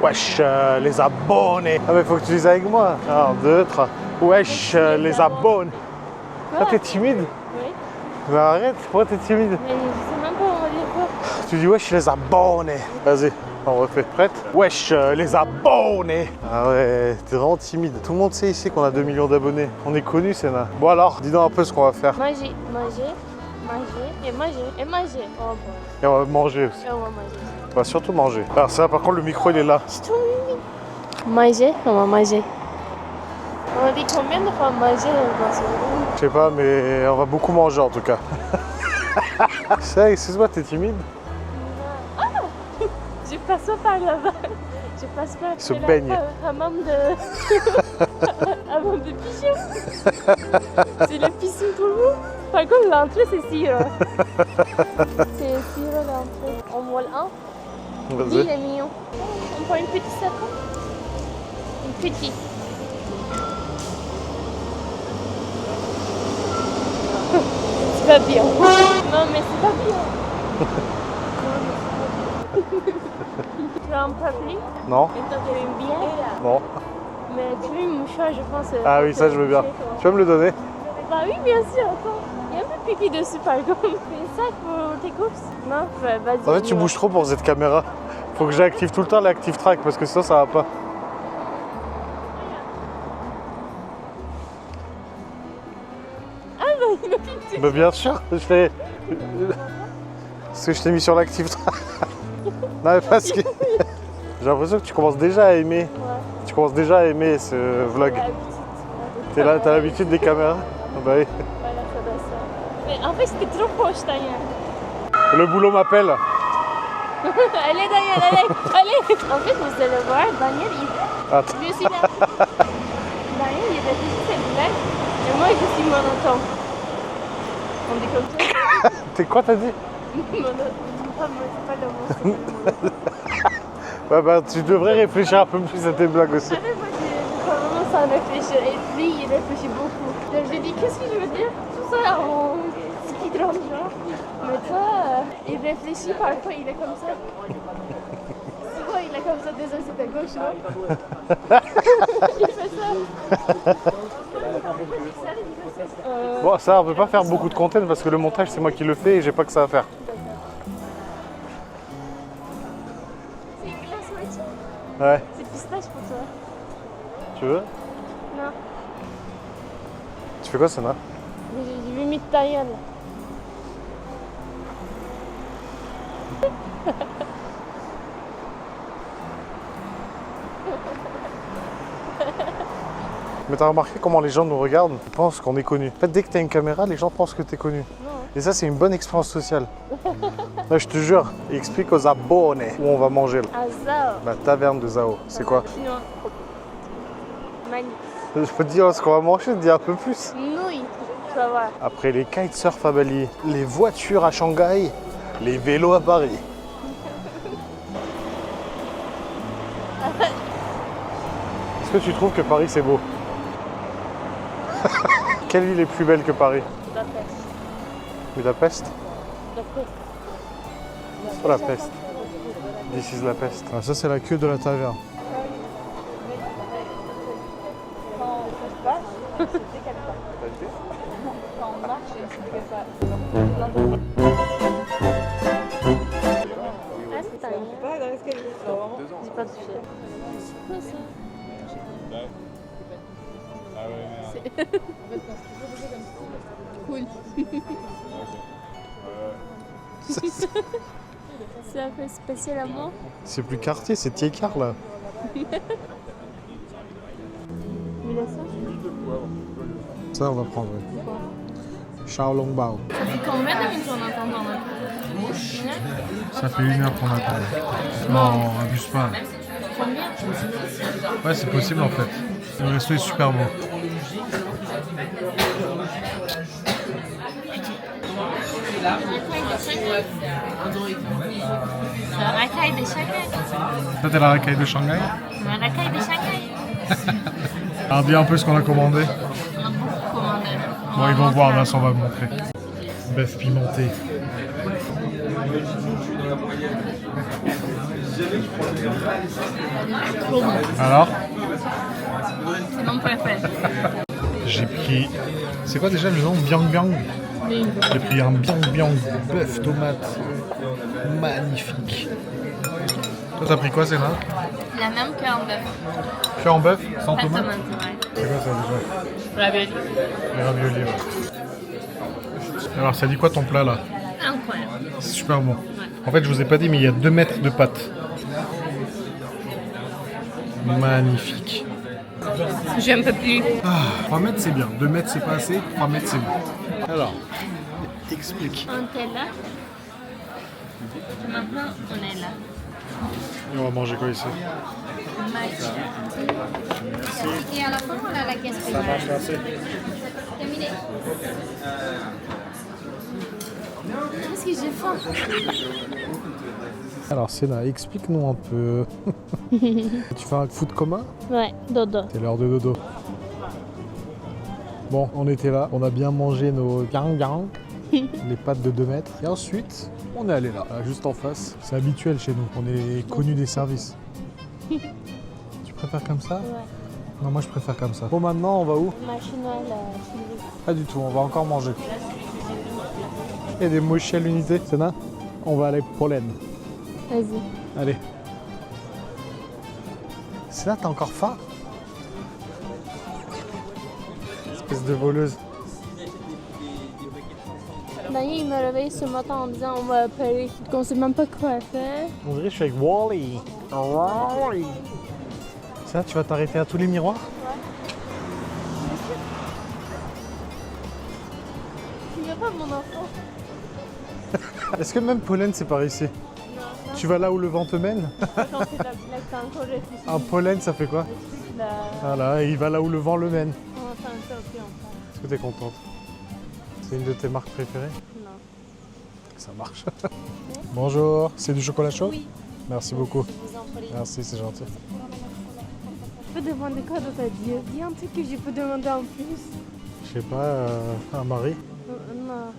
Wesh, les abonnés. Ah mais faut que tu dises avec moi. 1, 2, 3. Wesh, les abonnés. Ah, t'es timide? Oui. Bah arrête, pourquoi t'es timide? Mais je sais même pas on va dire quoi. Tu dis wesh, les abonnés. Vas-y, on refait. Prête? Wesh, les abonnés. Ah ouais, t'es vraiment timide. Tout le monde sait ici qu'on a 2 millions d'abonnés. On est connus, Senna. Bon alors, dis-nous un peu ce qu'on va faire. Manger, manger, manger et manger et manger. Oh bon. Et on va manger aussi. Et on va manger. On va surtout manger. Alors ça, par contre, le micro, il est là. Manger, on va manger. On a dit combien de fois manger dans ce room? Je sais pas, mais on va beaucoup manger en tout cas. Ça, excuse-moi, t'es timide? Ah, je passe pas par là-bas. Je passe pas Il se baigne. hammam de... hammam de pigeon. C'est le piscine pour vous. Par contre, l'entrée, c'est Syrah. C'est Syrah, l'entrée. On vole un. Lui, il Vas-y. est mignon. On prend une petite sapin. Une petite. C'est pas bien. Non, mais c'est pas bien. Tu as un papier? Non? Et toi, tu aimes bien? Non. Mais tu veux une mouchoir, je pense. Ah oui, ça je veux bien. Tu vas me le donner? Bah oui, bien sûr, attends. Il y a un peu de pipi dessus, par contre. Fais un sac pour tes courses? Non, vas-y. En fait, tu bouges trop pour cette caméra. Faut que j'active tout le temps l'active track parce que sinon ça va pas. Ah bah, il m'a piqué. Bah bien sûr, je fais... Parce que je t'ai mis sur l'active track. Non mais parce que... J'ai l'impression que tu commences déjà à aimer. Ouais. Tu commences déjà à aimer ce vlog. La petite. T'es là, t'as l'habitude des caméras? Ah bah oui. Voilà, ça doit ça. Mais en fait, c'était trop proche, Daniel. Le boulot m'appelle. Allez, Daniel, allez, allez. En fait, vous allez voir, Daniel, Attends. je suis là. Daniel, il réfléchit cette blague. Et moi, je suis monotone. On dit comme ça? T'es quoi t'as dit? Monotone. Ah, mais c'est pas le mot, c'est le mot. Ouais bah tu devrais réfléchir un peu plus à tes blagues aussi. En fait, moi, je commence à réfléchir. Et lui, il réfléchit beaucoup. Donc, je dis, qu'est-ce que je veux dire? Tout ça en speedrun, genre. Mais toi, il réfléchit, parfois, il est comme ça. Souvent, il est comme ça, désolé, c'est à gauche, là. Il fait ça. Bon ça on peut pas faire beaucoup de content parce que le montage c'est moi qui le fais et j'ai pas que ça à faire. C'est une glace moitié. Ouais, C'est pistache pour toi. tu veux? Non, Tu fais quoi Senna? mais j'ai mis de ta gueule. Mais t'as remarqué comment les gens nous regardent? Ils pensent qu'on est connu. En fait dès que t'as une caméra, les gens pensent que t'es connu. Non. Et ça c'est une bonne expérience sociale. Là je te jure, explique aux abonnés où on va manger là. Ah, ça. La taverne de Zao. C'est quoi? Chinois. Magnifique. Je peux te dire ce qu'on va manger, te dire un peu plus. Nouilles. Tu vas voir. Après les kitesurf à Bali, les voitures à Shanghai, les vélos à Paris. Est-ce que tu trouves que Paris c'est beau? Quelle ville est plus belle que Paris? Budapest. Budapest? Budapest. C'est pas la peste. This is la peste. Ah, ça c'est la queue de la taverne. Ah, c'est un lien. J'ai pas touché. C'est quoi ça? Cool. C'est un peu spécialement. C'est plus quartier, c'est Tiécar là. Mais là, ça, Ça on va prendre. Xiaolongbao. ça fait combien de minutes on attend dans la Ça fait 1 heure qu'on attend. Non, abuse pas. Combien? Ouais, c'est possible en fait. Le resto est super beau. La racaille de Shanghai. Ça t'es la racaille de Shanghai? La racaille de Shanghai. Alors dis un peu ce qu'on a commandé. On a beaucoup commandé. Bon, ils vont voir, Vincent va me montrer. Bœuf pimenté. Alors? C'est mon préféré. J'ai pris... C'est quoi déjà le nom? Biang Biang. J'ai pris un Biang Biang bœuf tomate. Magnifique. Toi t'as pris quoi Sénat? La même qu'un bœuf. Fait en bœuf, sans Pas tomate? tomate, ouais. C'est quoi ça déjà? Ravioli. Les raviolis, ouais. Alors ça dit quoi ton plat là? Incroyable. C'est super bon. En fait je vous ai pas dit mais il y a 2 mètres de pâte. Magnifique. J'aime pas plus. 3 mètres c'est bien, 2 mètres c'est pas assez, 3 mètres c'est bon. Alors, explique. On était là. Maintenant, on est là. Et on va manger quoi ici? Match. Et à la fin, on a la caisse Ça marche, merci. terminée. Parce que j'ai faim. Alors Sénat, explique-nous un peu. Tu fais un foot commun? Ouais, dodo. C'est l'heure de dodo. Bon, on était là, on a bien mangé nos gang, les pâtes de 2 mètres. Et ensuite, on est allé là, juste en face. C'est habituel chez nous, on est connus des services. Tu préfères comme ça? Ouais. Non, moi je préfère comme ça. Bon, maintenant, on va où? Machinal, Pas du tout, on va encore manger. Il y a des mochis à l'unité, Sénat? On va aller pollen. Vas-y. Allez. Sénat, t'as encore faim? Espèce de voleuse. Daniel, il m'a réveillé ce matin en disant on va appeler, qu'on sait même pas quoi faire. On dirait que je suis avec Wall-E. Wall-E. Ça, tu vas t'arrêter à tous les miroirs? Tu veux pas mon enfant? Est-ce que même pollen, c'est par ici? Non. Tu vas là où le vent te mène? Quand c'est la blague, t'as encore réfléchi. Un pollen, ça fait quoi? Le truc là. Voilà, il va là où le vent le mène. On va faire un peu en Est-ce que t'es contente? C'est une de tes marques préférées? Non. Ça marche. Bonjour, c'est du chocolat chaud? Oui. Merci beaucoup. Je vous en prie. Merci, c'est gentil. Je peux demander quoi dans ta vie? Dis un truc que je peux demander en plus. Je sais pas, un mari? Non.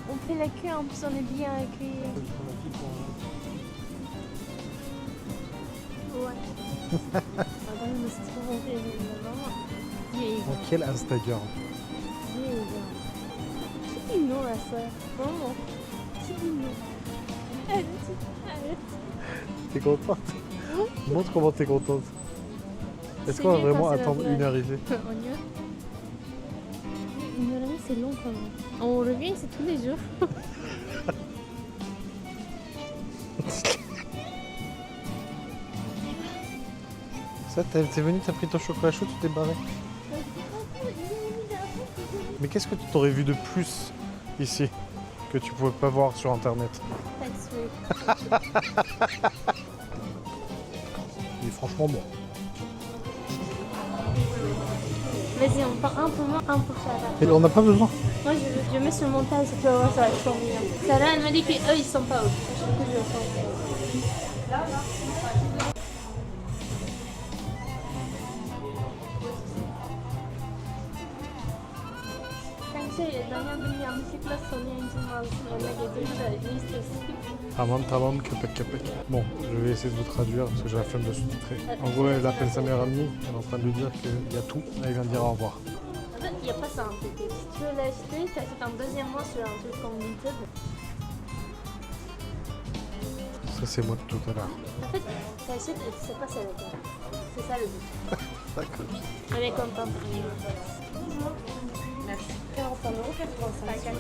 On fait la queue, en plus on est bien accueillis. Ouais. Attends, mais c'est trop bon. En quel Instagram? Qui dit non à ça? Vraiment? Qui dit non? Arrête. T'es contente? Montre comment t'es contente. Est-ce C'est qu'on va mieux vraiment quand c'est attendre naturel. 1 heure ici? On y va? 1h30, c'est long quand même. On revient, c'est tous les jours. Ça, t'es venu, t'as pris ton chocolat chaud, tu t'es barré. Mais qu'est-ce que tu t'aurais vu de plus ici que tu pouvais pas voir sur internet? Il est franchement bon. Vas-y, on prend un pour moi, un pour Sarah. Et on n'a pas besoin. Moi, je mets sur le montage, tu vas voir, ça va être trop mignon. Sarah, elle m'a dit qu'eux, ils sont pas occupés. Je trouve que je le sens. Kanka, Daniel benim yanlışlıkla Sonya İncilmaz'ın önüne getirdi de listesi. Tamam, köpek. Bon, je vais essayer de vous traduire parce que j'ai la flemme de sous-titrer. En gros, elle appelle sa meilleure amie, elle est en train de lui dire qu'il y a tout, elle vient de dire au revoir. En fait, il n'y a pas ça en fait. Si tu veux l'acheter, tu achètes un deuxième mois sur un truc comme Vinted. Ça, c'est moi de tout à l'heure. En fait, tu achètes et tu sais pas c'est lequel. C'est ça le but. D'accord. On est contente. Merci. 45 €, 85.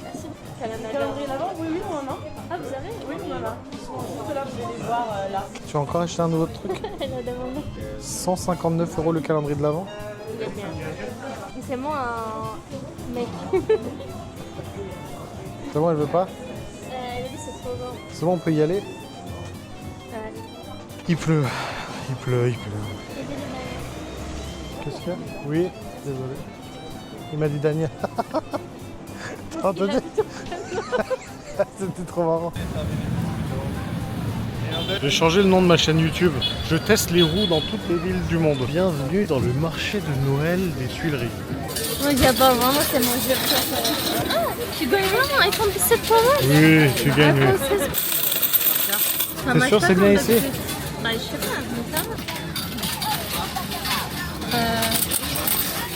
Merci. Calendrier d'avant, oui, on en a. Ah, vous avez? Oui, on en a. Ils sont juste là, vous allez les voir là. Tu as encore acheté un autre truc? Elle a demandé. 159 € le calendrier de l'Avent. Il est bien. C'est moi un mec. C'est bon, elle veut pas? Elle a dit c'est trop grand. C'est bon, on peut y aller? Il pleut. Qu'est-ce qu'il y a? Oui, désolé. Il m'a dit Daniel. T'as entendu? C'était trop marrant. J'ai changé le nom de ma chaîne YouTube. Je teste les roues dans toutes les villes du monde. Bienvenue dans le marché de Noël des Tuileries. Moi j'adore, vraiment c'est mon jeu préféré. Ah, tu gagnes vraiment un iPhone 17 Pro Max? Oui, tu gagnes. iPhone 16. Ça T'es marche sûr, pas c'est bien comme ici? d'habitude. Bah, je sais pas, mais ça va.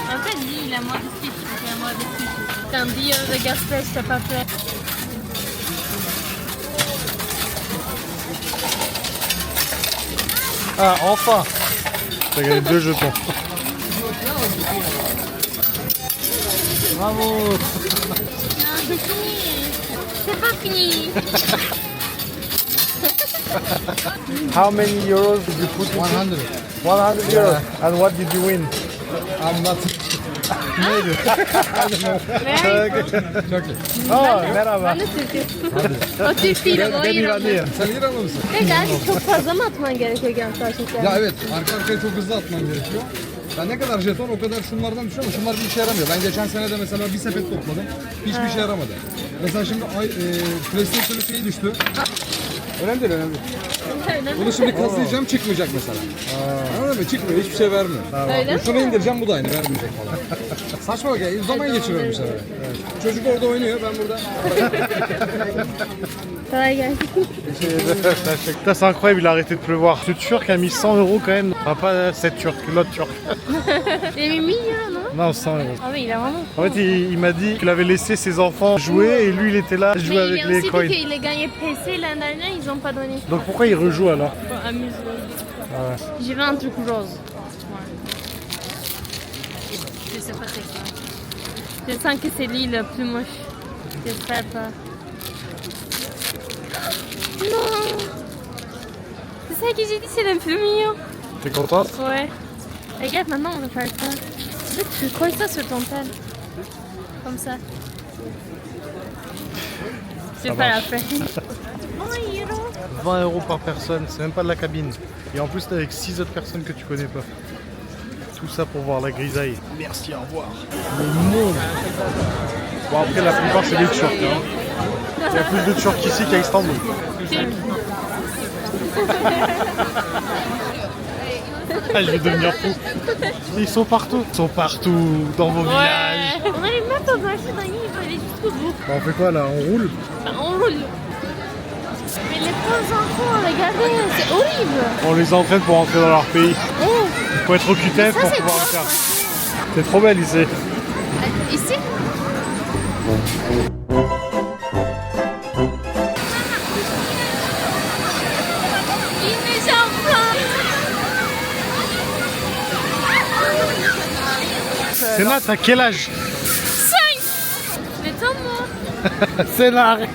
En fait, lui, il a moins de suite. Il a moins de suite. Quand dit de gaspillage, c'est pas fait. Ah, enfin! T'as gagné 2 jetons. Bravo! Non, c'est fini. C'est pas fini. How many euros did you put in? 100. 100 euros. And what did you win? I'm not. Oh, merhaba. Ben de Türk'üm. O Türk değil ama o Ben İranlı. İranlıyım. Sen İranlı mısın? Ve galiba çok fazla mı atman gerekiyor gençler şeker? Ya evet, arka arkaya çok hızlı atman gerekiyor. Ya ne kadar jeton o kadar şunlardan düşüyor ama şunlar bir işe yaramıyor. Ben geçen sene de mesela bir sepet topladım. Hiçbir işe yaramadı. Mesela şimdi PlayStation'ın şeyi düştü. Önemli değil, önemli değil. Bunu şimdi kazıyacağım, çıkmayacak mesela. Anladın mı? Çıkmıyor, hiçbir şey vermiyor. Öyle mi? Şunu indireceğim, bu da aynı, vermeyecek falan. Saçma bak ya, zaman geçiriyorum bir sefer. Çocuk orada oynuyor, ben burada. Kolay gelsin. Putain, c'est incroyable, il a arrêté de pleuvoir. Ce Turc a mis 100 euros quand même. Enfin, pas cette Turc, l'autre Turc. Il a mis 1000 euros, non? Non, 100 euros. Ah oui, il a vraiment. En fait, il m'a dit qu'il avait laissé ses enfants jouer et lui, il était là, jouer Mais avec il a les aussi coins. dit qu'il a gagné PC l'année dernière, ils ont pas donné. Donc pourquoi il rejoue alors? Bon, amuse-toi. Ouais. J'ai vu un truc rose. Ouais. Je sais pas c'est quoi. Je sens que c'est lui le plus moche. J'espère pas. Non! C'est ça que j'ai dit, c'est le plus mignon. T'es contente? Ouais. Regarde, maintenant on va faire ça. Là, tu colles ça sur ton tel. Comme ça. Je vais faire après. Oh, Hiro! 20 euros par personne, c'est même pas de la cabine. Et en plus, t'es avec 6 autres personnes que tu connais pas. Tout ça pour voir la grisaille. Merci, au revoir. Le monde. Bon, après, la plupart, c'est des Turcs. Hein. Il y a plus de Turcs ici qu'à Istanbul. Ah, je vais devenir fou. Ils sont partout. Ils sont partout, dans vos villages. Ouais! On n'arrive même pas à marcher dans l'île, il faut aller jusqu'au bout. Bon, on fait quoi là? On roule? Enfin, on roule. Mais les pauvres enfants, regardez, c'est horrible. On les entraîne pour rentrer dans leur pays. Oh! Il faut être au QTF Ça, pour c'est pouvoir le quoi, faire. C'est trop belle ici. Ici? Il neige enfin! Sénat, t'as quel âge? 5! Mais moi. Sénat, arrête.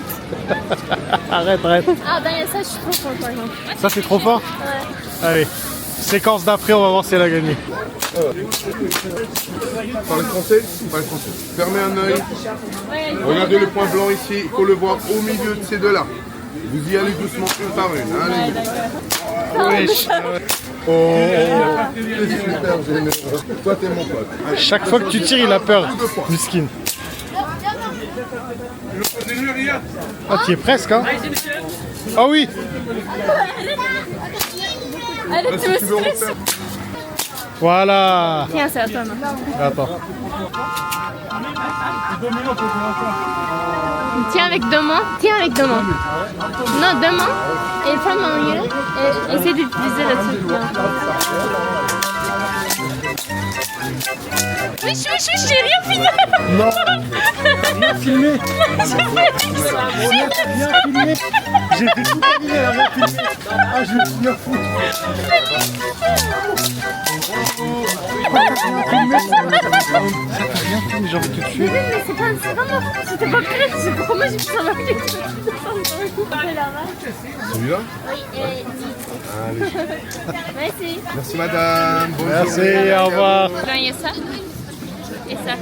Arrête. Ah, derrière ça, je suis trop forte par exemple. Ça, c'est trop fort? Ouais. Allez, séquence d'après, on va voir si elle a gagné. Parlez français? Parlez français. Fermez un œil. Regardez le point blanc ici. Il faut le voir au milieu de ces deux-là. Vous y allez doucement une par une. Allez. Wesh. C'est super généreux. Toi, t'es mon pote. Allez. Chaque fois que tu tires, il a peur. Miskin. Ah, tu y es presque, hein? Ah oui! Allez, tu me Tu veux stresses. refaire? Voilà! Tiens, c'est à toi maintenant. Attends. Tiens avec deux mains. Tiens avec deux mains. Non, deux mains. Et prends mon yeux. Et essaie d'utiliser le truc. Oui, j'ai rien filmé. Non! Rien filmé! Rien filmé! J'ai fait tout terminer, elle a rien filmé! Ah, je vais finir fou! Rien filmé, j'ai envie de te tuer! Mais c'est pas moi. J'étais pas prête. C'est pourquoi moi j'ai pu savoir que Celui-là? Oui, Allez. merci. Merci madame. Bonne Merci, journée. au revoir! Il y a ça et ça.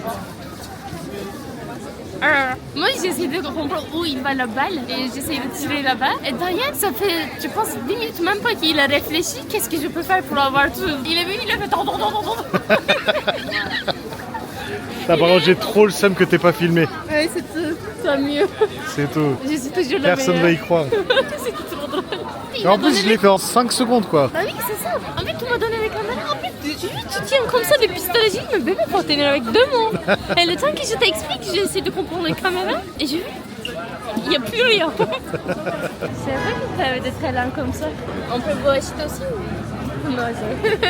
Moi j'essaie de comprendre où il va la balle et j'essaie de tirer là-bas. Et Diane, ça fait, je pense, 10 minutes même pas qu'il a réfléchi. Qu'est-ce que je peux faire pour avoir tout? Il est venu, il a fait tant. Par contre, j'ai trop le seum que t'aies pas filmé. Ouais, c'est tout. Toi mieux. C'est tout. Je suis toujours la Personne va meilleure. y croire. C'est trop drôle. Et en plus, je l'ai fait en 5 secondes, quoi. Bah oui, c'est ça. En fait, tu m'as donné la caméra. En fait, tu tiens comme ça depuis tout à l'heure. J'ai dit, mais bébé, faut tenir avec deux mains. Et le temps que je t'explique, j'ai essayé de comprendre la caméra. Et j'ai vu, Il n'y a plus rien. C'est vrai que tu avais des très lents comme ça. On peut vous acheter aussi ou... Non, c'est...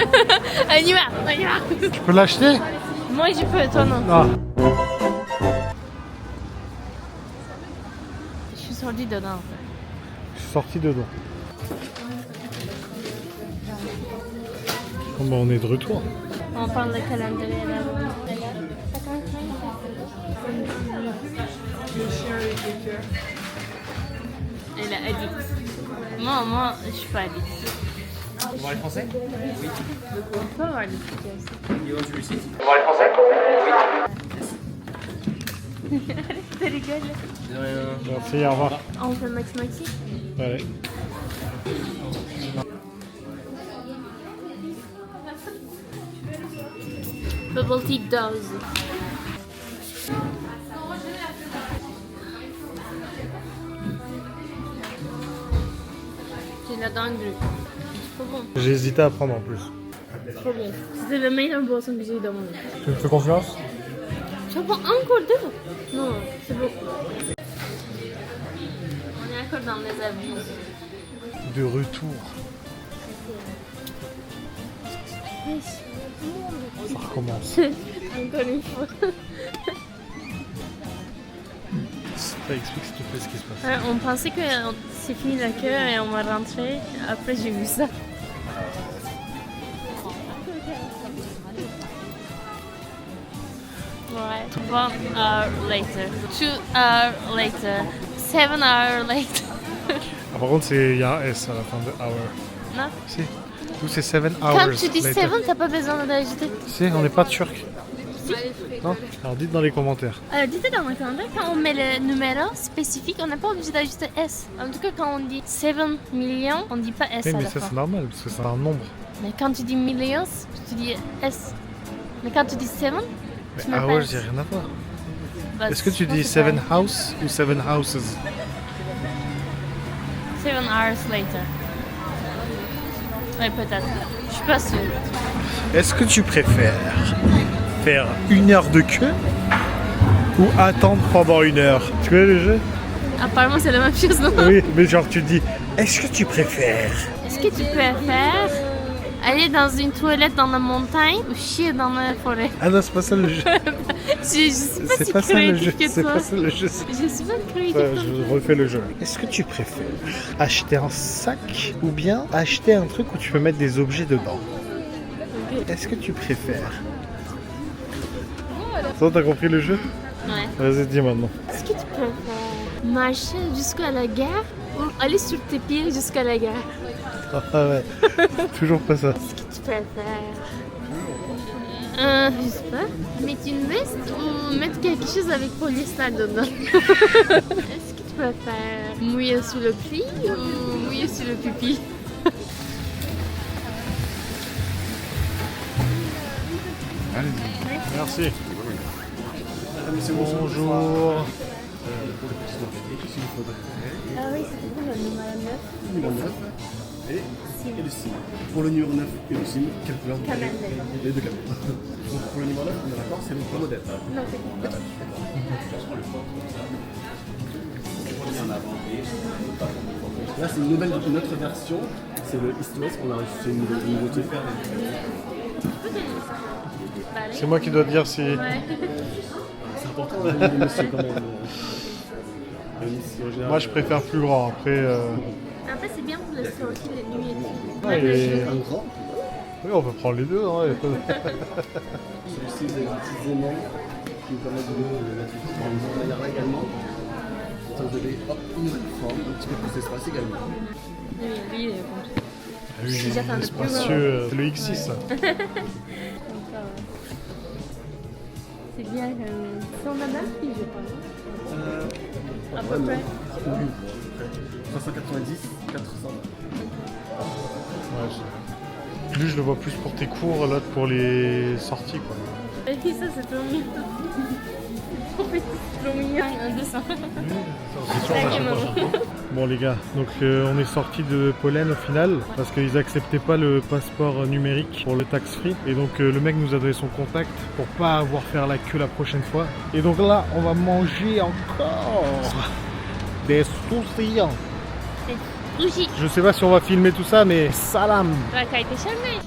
On y va, on y va. Tu peux l'acheter? Moi, je peux, toi non. Ah. Je suis sortie dedans. Je suis sorti dedans. Oh, bah, on est de retour. On parle de calendrier là-bas. Elle est addict. Moi, je suis pas addict. Vous parlez français? Oui. On peut avoir des trucs comme Niveau celui-ci. Vous parlez français? Oui. Tu rigoles. De rien. Merci, au revoir. On fait moitié-moitié. Allez. Bubble tea dose. C'est la dingue. C'est trop bon. J'ai hésité à prendre en plus. Trop bon. C'est la meilleure boisson que j'ai eu dans mon vie. Tu me fais confiance? Tu en prends encore deux? Non, c'est bon. On est encore dans les avions. De retour. Ça recommence. Encore une fois. Ça explique s'il te plaît ce qui se passe. Ouais, on pensait que c'est fini la queue et on va rentrer. Après, j'ai vu ça. Ouais. 1 hour later. 2 hours later. 7 hours later. Ah, par contre, il y a un S à la fin de hour. Non? Si. Tout c'est 7 hours. Quand tu dis later. 7, t'as pas besoin d'ajouter. Si, on n'est pas turc. Non? Alors dites dans les commentaires. Dites dans le commentaire, quand on met le numéro spécifique, on n'est pas obligé d'ajouter S. En tout cas, quand on dit 7 millions, on dit pas S Oui, à mais la ça fin. c'est normal parce que c'est un nombre. Mais quand tu dis millions, tu dis S. Mais quand tu dis 7, tu mets Ah pas ouais, S. j'ai rien à voir. Bah, Est-ce que tu je pense dis c'est 7 pareil. house ou 7 houses? 7 hours later. Ouais, peut-être. Je suis pas sûre. Est-ce que tu préfères faire 1 heure de queue ou attendre pendant 1 heure? Tu connais le jeu? Apparemment, c'est la même chose, non? Oui, mais genre tu dis, est-ce que tu préfères? Est-ce que tu préfères aller dans une toilette dans la montagne ou chier dans la forêt? Ah non, c'est pas ça le jeu. Je suis pas C'est si pas ça le jeu. créative que C'est toi. pas ça le jeu. Je suis pas créative Ouais, comme je refais le jeu. Est-ce que tu préfères acheter un sac ou bien acheter un truc où tu peux mettre des objets dedans? Est-ce que tu préfères? Ça, t'as compris le jeu? Ouais. Vas-y, dis maintenant. Est-ce que tu préfères marcher jusqu'à la gare ou aller sur tes pieds jusqu'à la gare? Ah ouais, toujours pas ça. Qu'est-ce que tu préfères? Je sais pas. Mettre une veste ou mettre quelque chose avec polyester dedans? Est-ce que tu préfères mouiller sous le pli ou mouiller sous le pipi? Merci. Bonjour. Ah oui, c'était pour le numéro 9. Numéro 9 et le sim. Pour le numéro 9 et le sim, quelle couleur vous Camel. avez? Les deux camels. Donc pour le numéro 9, on est d'accord, c'est notre modèle. Non, c'est Là, c'est une nouvelle, une autre version. C'est le East West qu'on a reçu, c'est une nouveauté. C'est moi qui dois te dire si... Ouais. C'est important, le monsieur, quand même. Le monsieur, en général. Moi, je préfère plus grand. Après, Après, c'est bien pour le sortir les nuits et tout. ouais, et- Un grand. oui, on peut prendre les deux. Hein. Celui-ci, vous avez des petits aimants qui vous permettent de mettre dans le derrière également. Ça vous avez hop, une nouvelle forme, un petit peu plus d'espace également. Oui, oui, bon. Ah oui, Déjà, t'en as plus spacieux, c'est le X6 ça. C'est bien. C'est en madame fille, je pense. À peu près. Oui, 390, 400. Ouais, lui, je le vois plus pour tes cours, l'autre pour les sorties. Quoi. Et puis ça, c'est trop mignon. C'est trop mignon. Un 200. Salut, maman. Bon les gars, donc on est sorti de Pollen au final parce qu'ils acceptaient pas le passeport numérique pour le tax free et donc le mec nous a donné son contact pour pas avoir faire la queue la prochaine fois et donc là on va manger encore Des sushis. Sushi. Je sais pas si on va filmer tout ça, mais salam. La qualité charmée.